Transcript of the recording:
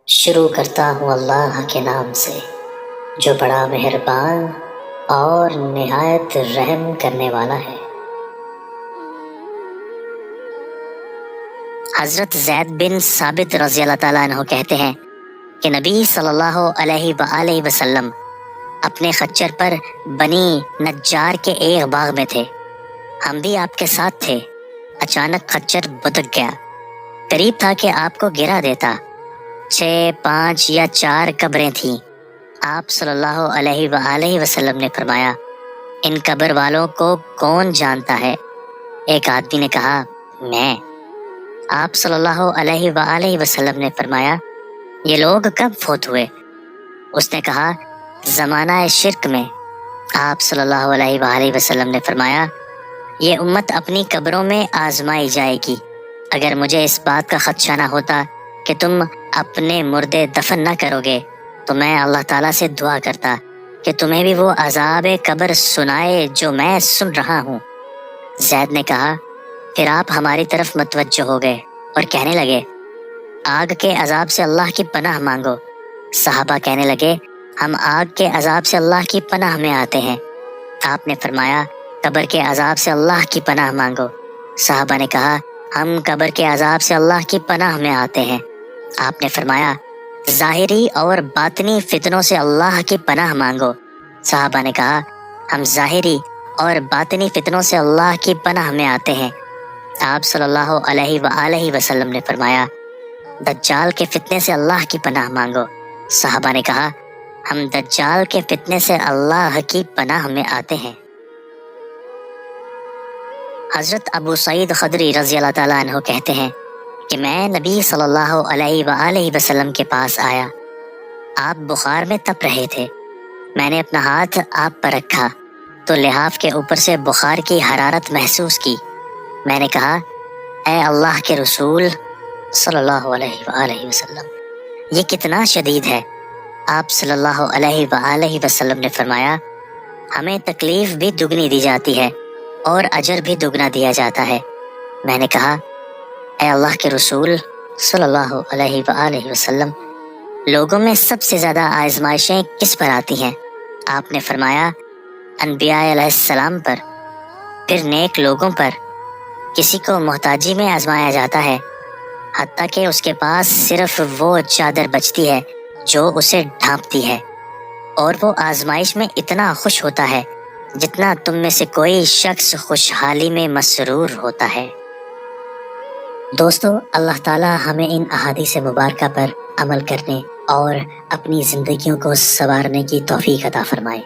شروع کرتا ہوں اللہ کے نام سے جو بڑا مہربان اور نہایت رحم کرنے والا ہے۔ حضرت زید بن ثابت رضی اللہ تعالیٰ عنہ کہتے ہیں کہ نبی صلی اللہ علیہ وآلہ وسلم اپنے خچر پر بنی نجار کے ایک باغ میں تھے، ہم بھی آپ کے ساتھ تھے۔ اچانک خچر بھٹک گیا، قریب تھا کہ آپ کو گرا دیتا۔ 6، 5 یا 4 قبریں تھیں۔ آپ صلی اللہ علیہ وآلہ وسلم نے فرمایا، ان قبر والوں کو کون جانتا ہے؟ ایک آدمی نے کہا، میں۔ آپ صلی اللہ علیہ وآلہ وسلم نے فرمایا، یہ لوگ کب فوت ہوئے؟ اس نے کہا، زمانہ شرک میں۔ آپ صلی اللہ علیہ وآلہ وسلم نے فرمایا، یہ امت اپنی قبروں میں آزمائی جائے گی۔ اگر مجھے اس بات کا خدشہ نہ ہوتا کہ تم اپنے مردے دفن نہ کرو گے تو میں اللہ تعالیٰ سے دعا کرتا کہ تمہیں بھی وہ عذاب قبر سنائے جو میں سن رہا ہوں۔ زید نے کہا، پھر آپ ہماری طرف متوجہ ہو گئے اور کہنے لگے، آگ کے عذاب سے اللہ کی پناہ مانگو۔ صحابہ کہنے لگے، ہم آگ کے عذاب سے اللہ کی پناہ میں آتے ہیں۔ آپ نے فرمایا، قبر کے عذاب سے اللہ کی پناہ مانگو۔ صحابہ نے کہا، ہم قبر کے عذاب سے اللہ کی پناہ میں آتے ہیں۔ آپ نے فرمایا، ظاہری اور باطنی فتنوں سے اللہ کی پناہ مانگو۔ صحابہ نے کہا، ہم ظاہری اور باطنی فتنوں سے اللہ کی پناہ میں آتے ہیں۔ آپ صلی اللہ علیہ وآلہ وسلم نے فرمایا، دجال کے فتنے سے اللہ کی پناہ مانگو۔ صحابہ نے کہا، ہم دجال کے فتنے سے اللہ کی پناہ میں آتے ہیں۔ حضرت ابو سعید خدری رضی اللہ تعالیٰ عنہ کہتے ہیں کہ میں نبی صلی اللہ علیہ وآلہ وسلم کے پاس آیا، آپ بخار میں تپ رہے تھے۔ میں نے اپنا ہاتھ آپ پر رکھا تو لحاف کے اوپر سے بخار کی حرارت محسوس کی۔ میں نے کہا، اے اللہ کے رسول صلی اللہ علیہ وآلہ وسلم، یہ کتنا شدید ہے؟ آپ صلی اللہ علیہ وآلہ وسلم نے فرمایا، ہمیں تکلیف بھی دگنی دی جاتی ہے اور اجر بھی دگنا دیا جاتا ہے۔ میں نے کہا، اے اللہ کے رسول صلی اللہ علیہ وآلہ وسلم، لوگوں میں سب سے زیادہ آزمائشیں کس پر آتی ہیں؟ آپ نے فرمایا، انبیاء علیہ السلام پر، پھر نیک لوگوں پر۔ کسی کو محتاجی میں آزمایا جاتا ہے، حتیٰ کہ اس کے پاس صرف وہ چادر بچتی ہے جو اسے ڈھانپتی ہے، اور وہ آزمائش میں اتنا خوش ہوتا ہے جتنا تم میں سے کوئی شخص خوشحالی میں مسرور ہوتا ہے۔ دوستو، اللہ تعالیٰ ہمیں ان احادیث مبارکہ پر عمل کرنے اور اپنی زندگیوں کو سنوارنے کی توفیق عطا فرمائے۔